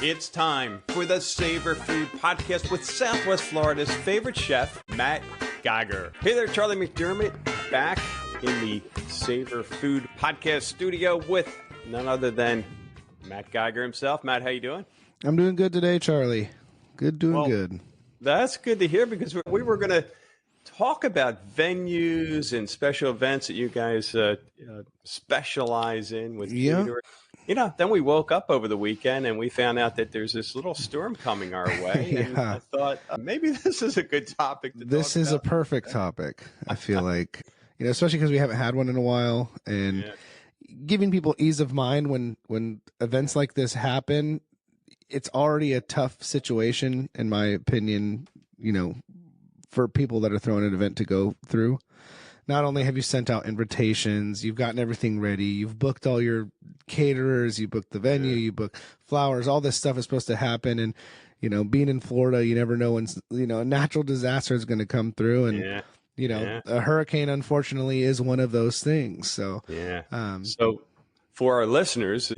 It's time for the Savour Food Podcast with Southwest Florida's favorite chef, Matt Geiger. Hey there, Charlie McDermott, back in the Savour Food Podcast studio with none other than Matt Geiger himself. Matt, how you doing? I'm doing good today, Charlie. Good. That's good to hear, because we were going to talk about venues and special events that you guys specialize in with catering. You know, then we woke up over the weekend and we found out that there's this little storm coming our way. And I thought maybe this is a good topic to talk about. This is a perfect topic, I feel like, especially because we haven't had one in a while, and giving people ease of mind when events like this happen. It's already a tough situation, in my opinion, for people that are throwing an event to go through. Not only have you sent out invitations, you've gotten everything ready, you've booked all your caterers, you booked the venue, you booked flowers, all this stuff is supposed to happen. And, being in Florida, you never know when, a natural disaster is going to come through. And, a hurricane, unfortunately, is one of those things. So, so for our listeners,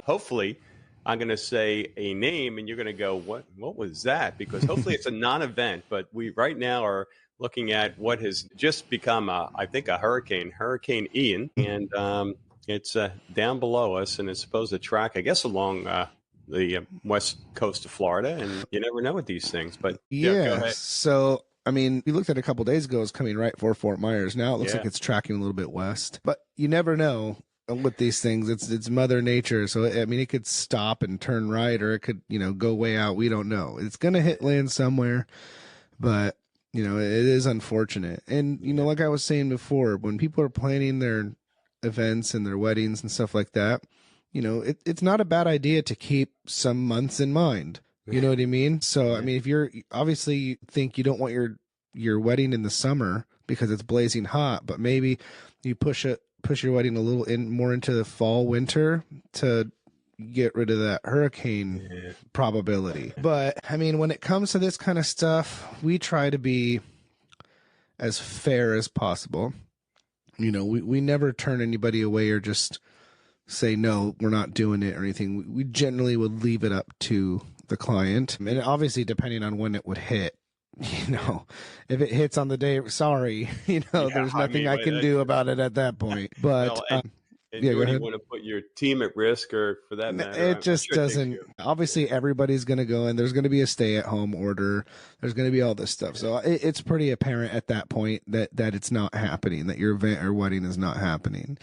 hopefully I'm going to say a name and you're going to go, what was that? Because hopefully it's a non-event, but we right now are looking at what has just become, I think, a hurricane, Hurricane Ian. And it's down below us, and it's supposed to track, I guess, along the west coast of Florida. And you never know with these things. But go ahead. So, we looked at a couple days ago, it's coming right for Fort Myers. Now it looks like it's tracking a little bit west. But you never know with these things. It's Mother Nature. So, it could stop and turn right, or it could, go way out. We don't know. It's going to hit land somewhere. But it is unfortunate. And, like I was saying before, when people are planning their events and their weddings and stuff like that, it's not a bad idea to keep some months in mind. You know what I mean? So, if you're obviously you think you don't want your wedding in the summer because it's blazing hot, but maybe you push your wedding a little more into the fall, winter to get rid of that hurricane probability. But when it comes to this kind of stuff, we try to be as fair as possible. We never turn anybody away or just say, no, we're not doing it or anything. We generally would leave it up to the client. And obviously, depending on when it would hit, if it hits on the day, sorry, there's nothing I can do about it at that point. But, and you wouldn't want to put your team at risk, or for that matter. It just doesn't. Obviously, everybody's going to go, and there's going to be a stay-at-home order. There's going to be all this stuff. So it's pretty apparent at that point that it's not happening, that your event or wedding is not happening.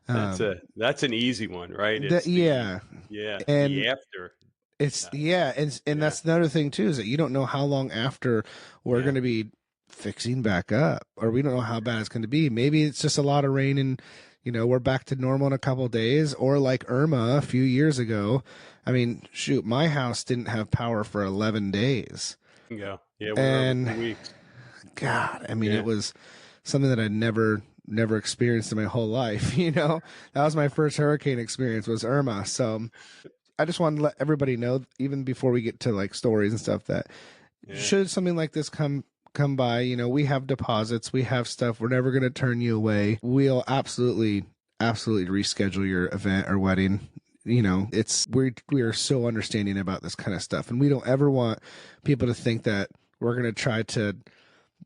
That's an easy one, right? And the after. And that's another thing too, is that you don't know how long after we're going to be fixing back up, or we don't know how bad it's going to be. Maybe it's just a lot of rain and we're back to normal in a couple of days, or like Irma a few years ago. My house didn't have power for 11 days. Yeah, and weeks. God, it was something that I'd never experienced in my whole life. That was my first hurricane experience, was Irma. So I just wanted to let everybody know, even before we get to like stories and stuff, that should something like this come by, we have deposits, we have stuff. We're never going to turn you away. We'll absolutely reschedule your event or wedding. We are so understanding about this kind of stuff, and we don't ever want people to think that we're going to try to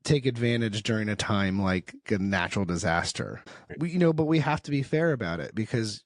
take advantage during a time like a natural disaster. But we have to be fair about it, because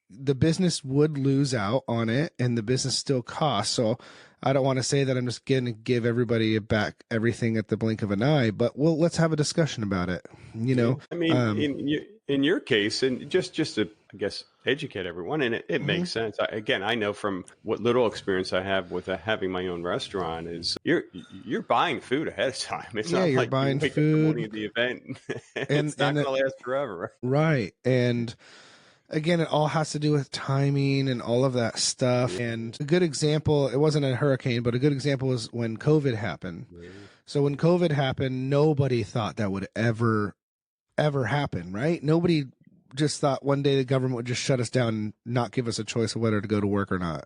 the business would lose out on it, and the business still costs. So I don't want to say that I'm just going to give everybody back everything at the blink of an eye, but let's have a discussion about it. In your case, and just to, I guess, educate everyone, and it makes sense. I know from what little experience I have with having my own restaurant, is you're buying food ahead of time. It's not you're like buying you wake food up the morning of the event. It's not going to last forever. Right. And again, it all has to do with timing and all of that stuff. And a good example, it wasn't a hurricane, but a good example was when COVID happened. So when COVID happened, nobody thought that would ever happen, right? Nobody just thought one day the government would just shut us down and not give us a choice of whether to go to work or not,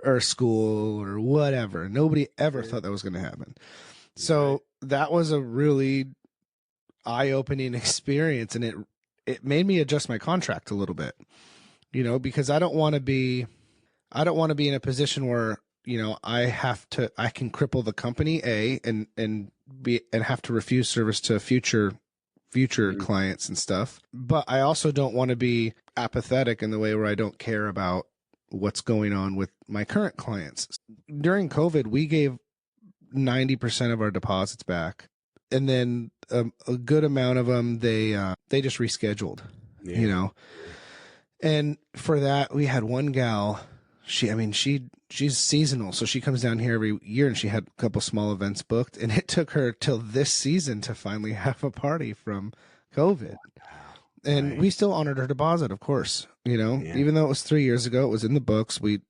or school or whatever. Nobody ever thought that was going to happen. So that was a really eye-opening experience, and it made me adjust my contract a little bit, because I don't want to be in a position where I can cripple the company and have to refuse service to future clients and stuff. But I also don't want to be apathetic in the way where I don't care about what's going on with my current clients. During COVID, we gave 90% of our deposits back. And then a good amount of them, they just rescheduled, And for that, we had one gal, she's seasonal. So she comes down here every year, and she had a couple small events booked. And it took her till this season to finally have a party from COVID. And we still honored her deposit, of course, even though it was 3 years ago, it was in the books. We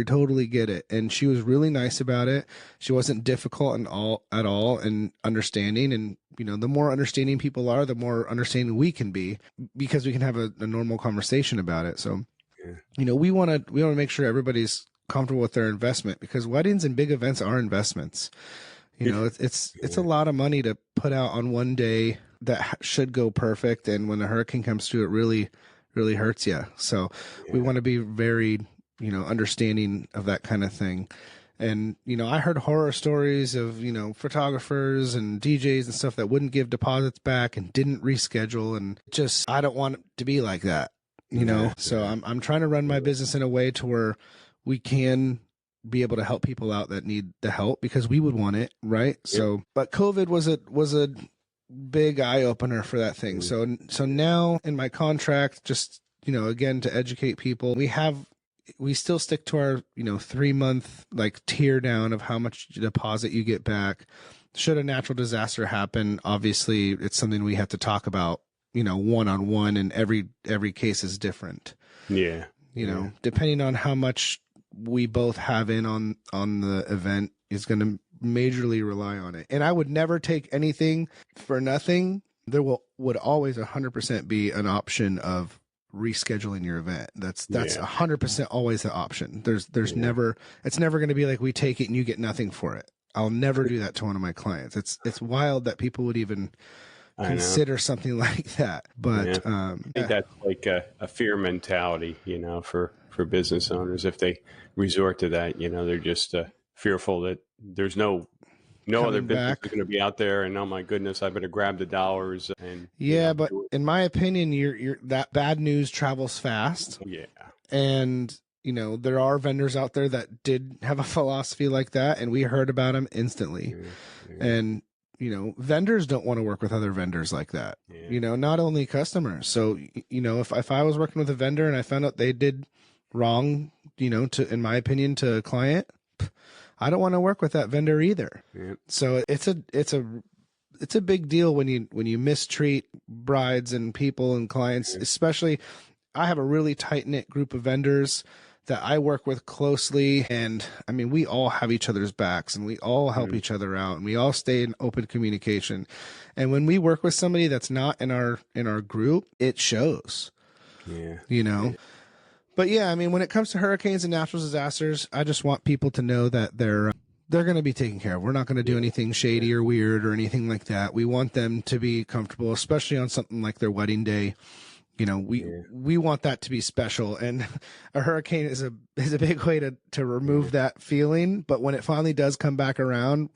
totally get it. And she was really nice about it. She wasn't difficult at all and understanding. And, the more understanding people are, the more understanding we can be, because we can have a normal conversation about it. So, we want to make sure everybody's comfortable with their investment, because weddings and big events are investments. It's a lot of money to put out on one day that should go perfect. And when a hurricane comes through, it really, really hurts you. So we want to be very, understanding of that kind of thing. And, I heard horror stories of, photographers and DJs and stuff that wouldn't give deposits back and didn't reschedule. And just, I don't want it to be like that, So I'm trying to run my business in a way to where we can be able to help people out that need the help, because we would want it. Right. Yep. So, but COVID was a big eye opener for that thing. So now in my contract, just, again, to educate people, we still stick to our, 3-month tier down of how much deposit you get back. Should a natural disaster happen, obviously it's something we have to talk about, one-on-one, and every case is different. Yeah. Depending on how much we both have in on the event is going to majorly rely on it. And I would never take anything for nothing. There would always 100% be an option of rescheduling your event. That's 100% always the option. There's never, it's never going to be like we take it and you get nothing for it. I'll never do that to one of my clients. It's wild that people would even consider something like that. But I think that's like a fear mentality, for business owners. If they resort to that, they're just fearful that there's no other business is going to be out there, and oh my goodness, I better grab the dollars. And but in my opinion, you're that bad news travels fast. Yeah, and there are vendors out there that did have a philosophy like that, and we heard about them instantly. And vendors don't want to work with other vendors like that. Not only customers. So if I was working with a vendor and I found out they did wrong, in my opinion, to a client, I don't want to work with that vendor either. Yep. So it's a big deal when you mistreat brides and people and clients. Especially, I have a really tight knit group of vendors that I work with closely, and I mean, we all have each other's backs, and we all help each other out, and we all stay in open communication. And when we work with somebody that's not in our group, it shows. Yeah. But yeah, I mean, when it comes to hurricanes and natural disasters, I just want people to know that they're going to be taken care of. We're not going to do anything shady or weird or anything like that. We want them to be comfortable, especially on something like their wedding day. We want that to be special, and a hurricane is a big way to remove that feeling. But when it finally does come back around,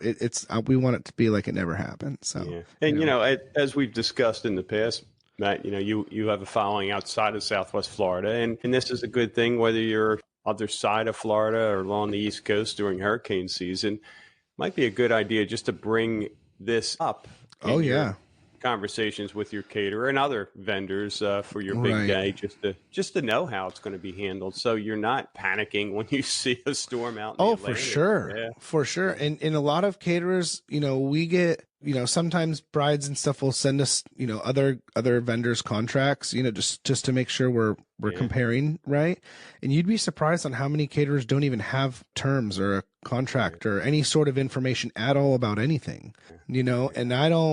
we want it to be like it never happened. So, and as we've discussed in the past, Matt, you have a following outside of Southwest Florida, and this is a good thing, whether you're other side of Florida or along the East Coast during hurricane season. Might be a good idea just to bring this up. Conversations with your caterer and other vendors for your big day, just to know how it's going to be handled, so you're not panicking when you see a storm out in the Atlantic. For sure. And in a lot of caterers, we get, sometimes brides and stuff will send us, other vendors' contracts, just to make sure we're comparing, right? And you'd be surprised on how many caterers don't even have terms or a contract or any sort of information at all about anything, and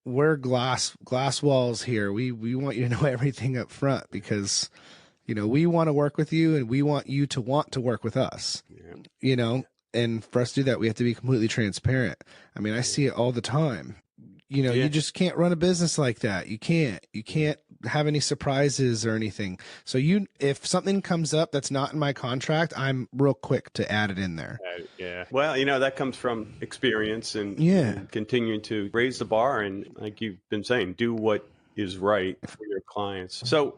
we're glass walls here. We want you to know everything up front, because, we want to work with you, and we want you to want to work with us, and for us to do that, we have to be completely transparent. I mean, I see it all the time. You just can't run a business like that. You can't have any surprises or anything. So if something comes up that's not in my contract, I'm real quick to add it in there. Yeah. Well, that comes from experience and continuing to raise the bar. And like you've been saying, do what is right for your clients. So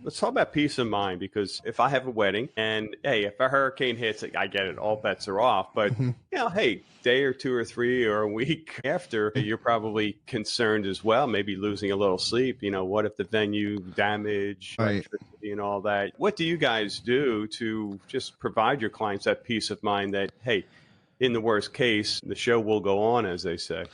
let's talk about peace of mind, because if I have a wedding and, hey, if a hurricane hits, I get it, all bets are off. But, hey, day or two or three or a week after, you're probably concerned as well, maybe losing a little sleep. What if the venue damage, electricity and all that? What do you guys do to just provide your clients that peace of mind that, hey, in the worst case, the show will go on, as they say?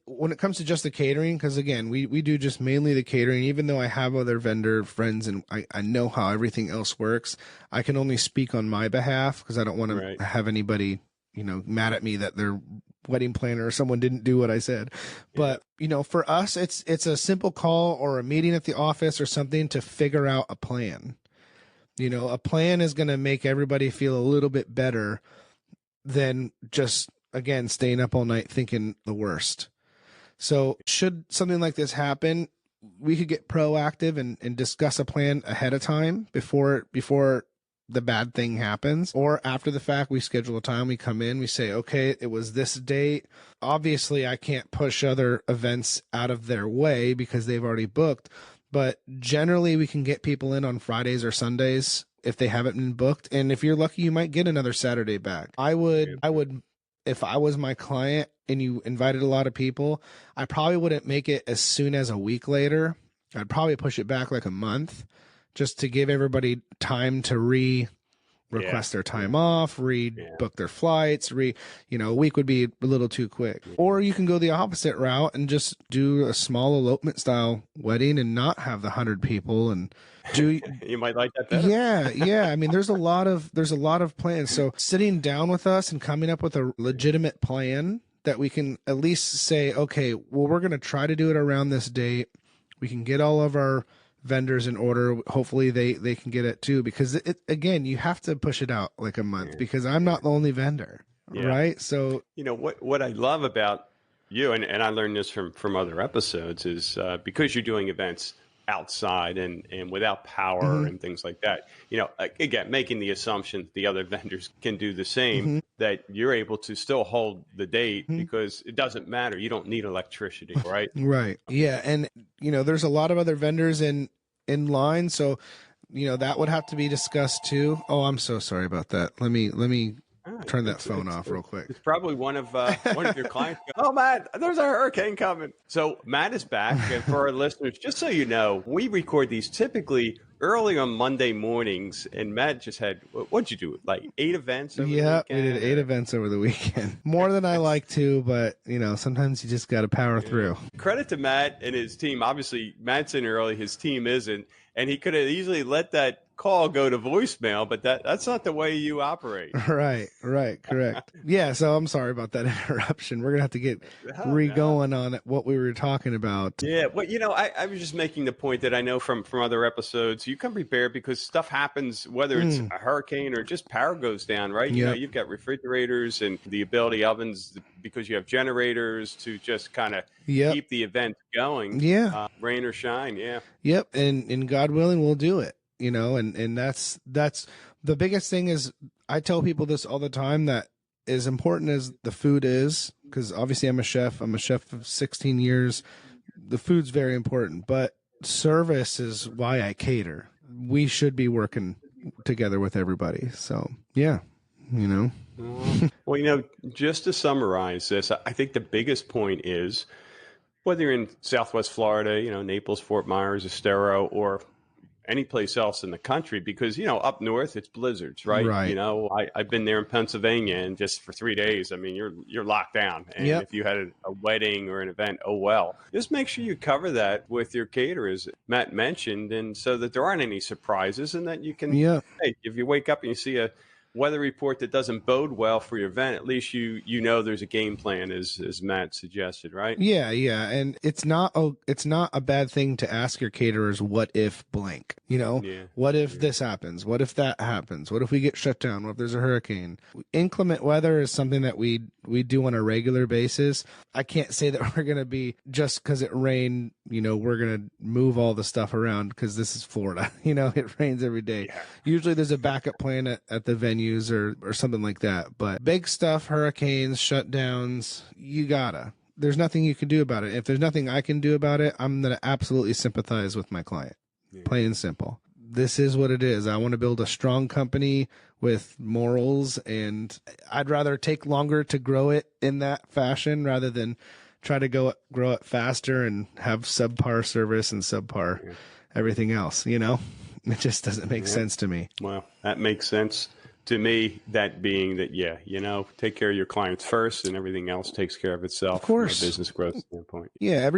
When it comes to just the catering, because again, we do just mainly the catering, even though I have other vendor friends and I know how everything else works, I can only speak on my behalf because I don't want to have anybody, mad at me that their wedding planner or someone didn't do what I said. But, for us, it's a simple call or a meeting at the office or something to figure out a plan. A plan is going to make everybody feel a little bit better than just, again, staying up all night thinking the worst. So should something like this happen, we could get proactive and discuss a plan ahead of time before the bad thing happens. Or after the fact, we schedule a time, we come in, we say, okay, it was this date. Obviously, I can't push other events out of their way because they've already booked. But generally, we can get people in on Fridays or Sundays if they haven't been booked. And if you're lucky, you might get another Saturday back. I would, if I was my client and you invited a lot of people, I probably wouldn't make it as soon as a week later. I'd probably push it back like a month just to give everybody time to request their time off, book their flights, a week would be a little too quick. Or you can go the opposite route and just do a small elopement style wedding and not have the 100 people and do you might like that better. Yeah. I mean, there's a lot of plans. So sitting down with us and coming up with a legitimate plan that we can at least say, okay, well, we're going to try to do it around this date. We can get all of our vendors in order. Hopefully they can get it too, because again, you have to push it out like a month because I'm not the only vendor, right? So, what I love about you, and I learned this from other episodes, is because you're doing events outside and without power and things like that, again, making the assumption the other vendors can do the same, that you're able to still hold the date because it doesn't matter. You don't need electricity, right? Right. Yeah. And, there's a lot of other vendors in line. So, that would have to be discussed too. Oh, I'm so sorry about that. Let me turn that phone off real quick. It's probably one of your clients. Oh, Matt, there's a hurricane coming. So Matt is back. And for our listeners, just so you know, we record these typically early on Monday mornings. And Matt just had, what'd you do? Like 8 events over the weekend? We did 8 events over the weekend. More than I like to, but, sometimes you just got to power through. Credit to Matt and his team. Obviously, Matt's in early. His team isn't. And he could have easily let that call go to voicemail, but that's not the way you operate. Right, correct. Yeah, so I'm sorry about that interruption. We're gonna have to get going on what we were talking about. Yeah, well, I was just making the point that I know from other episodes, you come prepared because stuff happens, whether it's a hurricane or just power goes down, right? You've got refrigerators and the ability ovens because you have generators to just kind of keep the event going. Yeah, rain or shine. Yeah. Yep, and God willing, we'll do it. And that's the biggest thing. Is I tell people this all the time, that as important as the food is, because obviously I'm a chef of 16 years. The food's very important, but service is why I cater. We should be working together with everybody. So yeah, Well, just to summarize this, I think the biggest point is whether you're in Southwest Florida, Naples, Fort Myers, Estero, or any place else in the country, because, up north, it's blizzards, right? I've been there in Pennsylvania, and just for 3 days, I mean, you're locked down. And if you had a wedding or an event, oh, well, just make sure you cover that with your caterers, Matt mentioned, and so that there aren't any surprises, and that you can, hey, if you wake up and you see a weather report that doesn't bode well for your event, at least you know there's a game plan, as Matt suggested, right? Yeah, yeah, and it's not a bad thing to ask your caterers, what if blank, what if this happens, what if that happens, what if we get shut down, what if there's a hurricane. Inclement weather is something that we do on a regular basis. I can't say that we're going to be, just because it rained, we're going to move all the stuff around, because this is Florida. It rains every day. Yeah. Usually there's a backup plan at the venues or something like that. But big stuff, hurricanes, shutdowns, there's nothing you can do about it. If there's nothing I can do about it, I'm going to absolutely sympathize with my client. Yeah. Plain and simple. This is what it is. I want to build a strong company with morals, and I'd rather take longer to grow it in that fashion rather than try to grow it faster and have subpar service and subpar everything else. It just doesn't make sense to me. Well, that makes sense to me, that being that, take care of your clients first, and everything else takes care of itself. Of course. From a business growth standpoint. Yeah,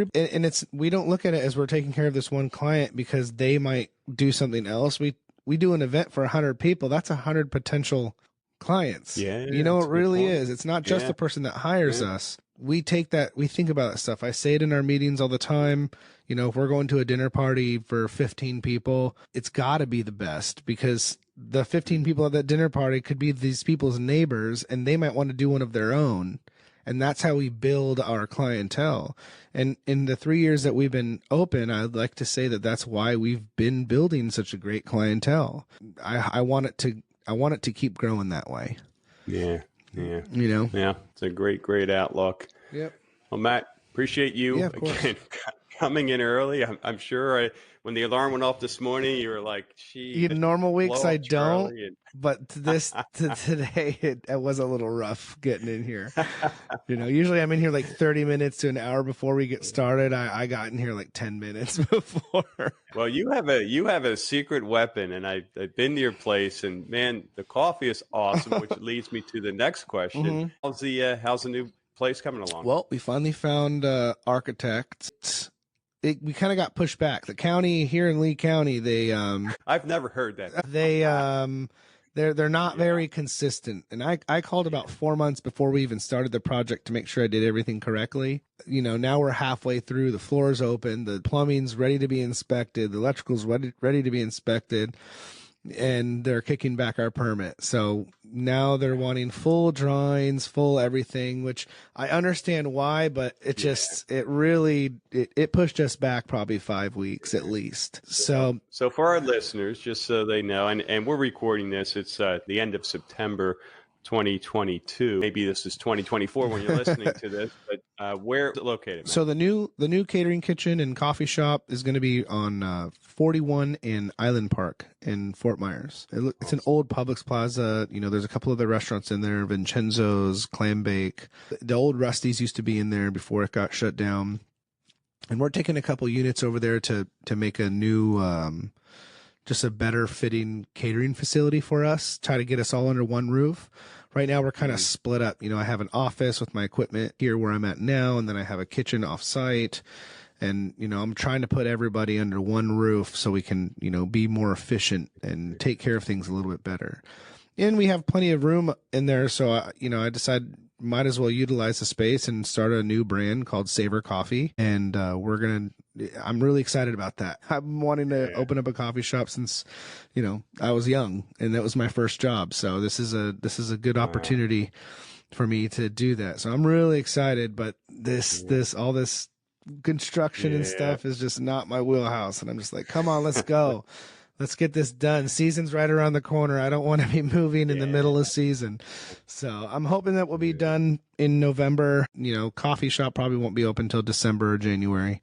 we don't look at it as we're taking care of this one client because they might do something else. We do an event for 100 people. That's 100 potential clients. Yeah, it really is. It's not just the person that hires us. We think about that stuff. I say it in our meetings all the time. If we're going to a dinner party for 15 people, it's got to be the best, because the 15 people at that dinner party could be these people's neighbors, and they might want to do one of their own. And that's how we build our clientele. And in the 3 years that we've been open, I'd like to say that that's why we've been building such a great clientele. I want it to keep growing that way. Yeah. Yeah. Yeah. It's a great outlook. Yep. Well, Matt, appreciate you again coming in early. I'm sure when the alarm went off this morning, you were like, "Gee." Normal weeks I don't, but today it was a little rough getting in here. Usually I'm in here like 30 minutes to an hour before we get started. I got in here like 10 minutes before. Well, you have a secret weapon, and I've been to your place, and man, the coffee is awesome, which leads me to the next question. Mm-hmm. How's the new place coming along? Well, we finally found architects. We kind of got pushed back. The county here in Lee County, they I've never heard that. They're not very consistent. And I called about 4 months before we even started the project to make sure I did everything correctly. Now we're halfway through. The floor's open, the plumbing's ready to be inspected, the electrical's ready to be inspected, and they're kicking back our permit. So now they're wanting full drawings, full everything, which I understand why, but it pushed us back probably 5 weeks at least. So for our listeners, just so they know, and we're recording this, it's the end of September 2022. Maybe this is 2024 when you're listening to this, but where is it located, Matt? So the new catering kitchen and coffee shop is going to be on 41 in Island Park in Fort Myers. It's an old Publix Plaza. There's a couple of the restaurants in there, Vincenzo's, Clam Bake. The old Rusty's used to be in there before it got shut down. And we're taking a couple units over there to make a new, just a better fitting catering facility for us, try to get us all under one roof. Right now we're kind of split up. I have an office with my equipment here where I'm at now, and then I have a kitchen off site. And, I'm trying to put everybody under one roof so we can, be more efficient and take care of things a little bit better. And we have plenty of room in there. So, I decided might as well utilize the space and start a new brand called Savour Coffee. And I'm really excited about that. I've been wanting to open up a coffee shop since, I was young, and that was my first job. So this is a good opportunity for me to do that. So I'm really excited, but all this construction and stuff is just not my wheelhouse. And I'm just like, come on, let's go. Let's get this done. Season's right around the corner. I don't want to be moving in the middle of season. So I'm hoping that we'll be done in November. Coffee shop probably won't be open until December or January,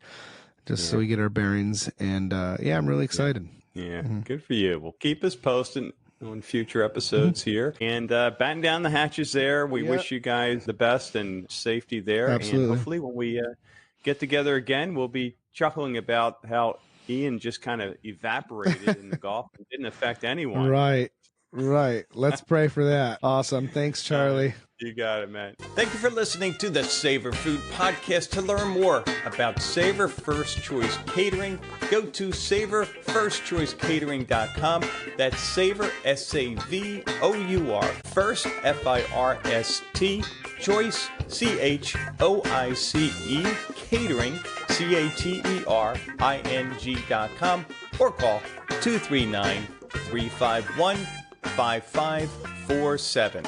just so we get our bearings. And I'm really excited. Yeah, Good for you. Well, keep us posted on future episodes here, and batten down the hatches there. We wish you guys the best and safety there. Absolutely. And hopefully when we get together again, we'll be chuckling about how Ian just kind of evaporated in the Gulf and didn't affect anyone. Right. Right. Let's pray for that. Awesome. Thanks, Charlie. You got it, man. Thank you for listening to the Savour Food Podcast. To learn more about Savour First Choice Catering, go to SavourFirstChoiceCatering.com. That's Savour, S-A-V-O-U-R, First, F-I-R-S-T, Choice, C-H-O-I-C-E, Catering, C-A-T-E-R-I-N-G.com, or call 239-351-5547.